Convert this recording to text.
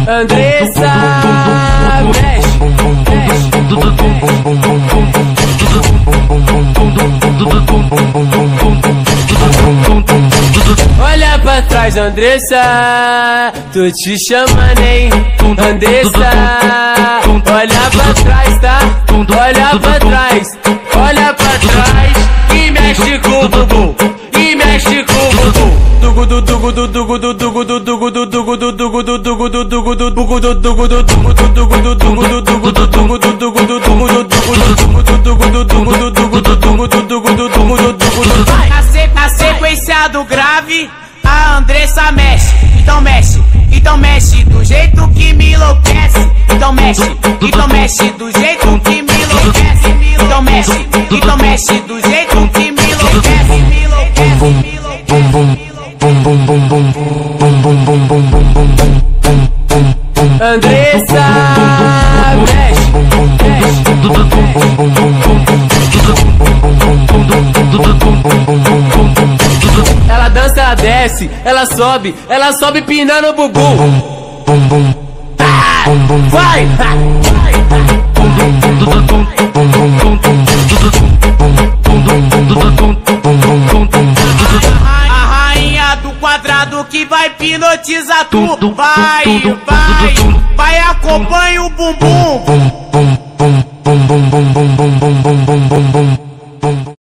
Andressa olha pra trás, Andressa, tô te chamando, hein? Andressa, olha pra trás, tá? Olha pra trás, olha pra trás e mexe com o bumbum, e mexe com o bumbum. Na sequência do grave, a Andressa mexe, então mexe, então mexe do jeito que me enlouquece. Então mexe do jeito que me enlouquece. Então mexe do jeito que me enlouquece. Andressa ela dança, ela desce, ela sobe pinando o bumbum. Vai! A rainha do quadrado que vai hipnotizar tu. Vai, acompanha o bumbum.